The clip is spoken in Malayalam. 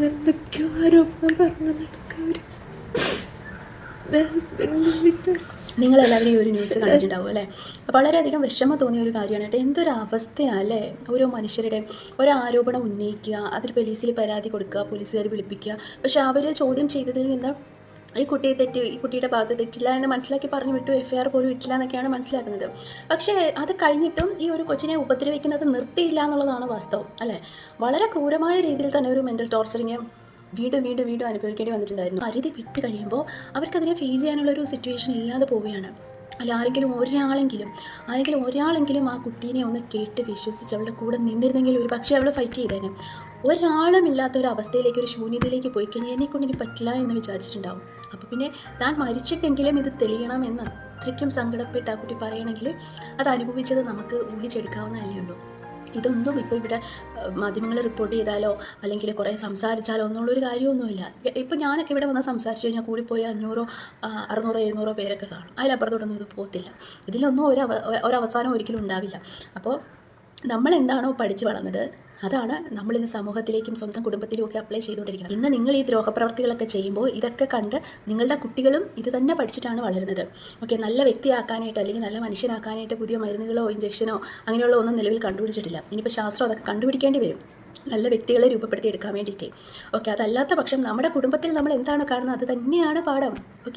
എന്തൊക്കെയോ ആരോപണം പറഞ്ഞു നടക്കുക. ഹസ്ബൻഡിനെ വിട്ട് നിങ്ങളെല്ലാവരും ഈ ഒരു ന്യൂസ് കണ്ടിട്ടുണ്ടാവും അല്ലേ? വളരെയധികം വിഷമം തോന്നിയ ഒരു കാര്യമാണ് കേട്ടോ. എന്തൊരു അവസ്ഥയാണ് അല്ലേ? ഓരോ മനുഷ്യരുടെ ഒരു ആരോപണം ഉന്നയിക്കുക, അതിൽ പോലീസിൽ പരാതി കൊടുക്കുക, പോലീസുകാർ വിളിപ്പിക്കുക. പക്ഷെ അവർ ചോദ്യം ചെയ്തതിൽ നിന്ന് ഈ കുട്ടിയുടെ ഭാഗത്ത് തെറ്റില്ല എന്ന് മനസ്സിലാക്കി പറഞ്ഞു വിട്ടു, FIR പോലും ഇട്ടില്ല എന്നൊക്കെയാണ് മനസ്സിലാക്കുന്നത്. പക്ഷേ അത് കഴിഞ്ഞിട്ടും ഈ ഒരു കൊച്ചിനെ ഉപദ്രവിക്കുന്നത് നിർത്തിയില്ല എന്നുള്ളതാണ് വാസ്തവം അല്ലേ? വളരെ ക്രൂരമായ രീതിയിൽ തന്നെ ഒരു മെൻ്റൽ ടോർച്ചറിങ് വീണ്ടും അനുഭവിക്കേണ്ടി വന്നിട്ടുണ്ടായിരുന്നു. പരിധി വിട്ട് കഴിയുമ്പോൾ അവർക്കതിനെ ഫേസ് ചെയ്യാനുള്ളൊരു സിറ്റുവേഷൻ ഇല്ലാതെ പോവുകയാണ്. അല്ല, ആരെങ്കിലും ഒരാളെങ്കിലും ആ കുട്ടീനെ ഒന്ന് കേട്ട് വിശ്വസിച്ച് അവളുടെ കൂടെ നിന്നിരുന്നെങ്കിൽ ഒരു പക്ഷേ അവൾ ഫൈറ്റ് ചെയ്തേനെ. ഒരാളും ഇല്ലാത്ത ഒരു അവസ്ഥയിലേക്ക്, ഒരു ശൂന്യതയിലേക്ക് പോയി കഴിഞ്ഞാൽ എന്നെക്കൊണ്ട് ഇനി പറ്റില്ല എന്ന് വിചാരിച്ചിട്ടുണ്ടാവും. അപ്പോൾ പിന്നെ താൻ മരിച്ചിട്ടെങ്കിലും ഇത് തെളിയണം എന്ന് അത്രയ്ക്കും സങ്കടപ്പെട്ട് ആ കുട്ടി പറയണമെങ്കിൽ അത് അനുഭവിച്ചത് നമുക്ക് ഊഹിച്ചെടുക്കാവുന്നതല്ലേ ഉള്ളൂ. ഇതൊന്നും ഇപ്പോൾ ഇവിടെ മാധ്യമങ്ങൾ റിപ്പോർട്ട് ചെയ്താലോ അല്ലെങ്കിൽ കുറേ സംസാരിച്ചാലോ എന്നുള്ളൊരു കാര്യമൊന്നുമില്ല. ഇപ്പോൾ ഞാനൊക്കെ ഇവിടെ വന്ന് സംസാരിച്ച് കഴിഞ്ഞാൽ കൂടിപ്പോയി 500, 600, 700 പേരൊക്കെ കാണും. അതിലപ്പുറത്തോട്ടൊന്നും ഇത് പോകത്തില്ല. ഇതിലൊന്നും ഒരവസാനം ഒരിക്കലും ഉണ്ടാവില്ല. അപ്പോൾ നമ്മൾ എന്താണോ പഠിച്ച് വളർന്നത് അതാണ് നമ്മളിന്ന് സമൂഹത്തിലേക്കും സ്വന്തം കുടുംബത്തിലും ഒക്കെ അപ്ലൈ ചെയ്തുകൊണ്ടിരിക്കുന്നത്. ഇന്ന് നിങ്ങൾ ഈ ദ്രോഹപ്രവർത്തികളൊക്കെ ചെയ്യുമ്പോൾ ഇതൊക്കെ കണ്ട് നിങ്ങളുടെ കുട്ടികളും ഇത് തന്നെ പഠിച്ചിട്ടാണ് വളരുന്നത്. ഓക്കെ, നല്ല വ്യക്തിയാക്കാനായിട്ട് അല്ലെങ്കിൽ നല്ല മനുഷ്യനാക്കാനായിട്ട് പുതിയ മരുന്നുകളോ ഇഞ്ചക്ഷനോ അങ്ങനെയുള്ള ഒന്നും നിലവിൽ കണ്ടുപിടിച്ചിട്ടില്ല. ഇനിയിപ്പോൾ ശാസ്ത്രം അതൊക്കെ കണ്ടുപിടിക്കേണ്ടി വരും, നല്ല വ്യക്തികളെ രൂപപ്പെടുത്തി എടുക്കാൻ വേണ്ടിയിട്ട്. ഓക്കെ, അതല്ലാത്ത പക്ഷം നമ്മുടെ കുടുംബത്തിൽ നമ്മൾ എന്താണ് കാണുന്നത് അത് തന്നെയാണ് പാഠം. ഓക്കെ.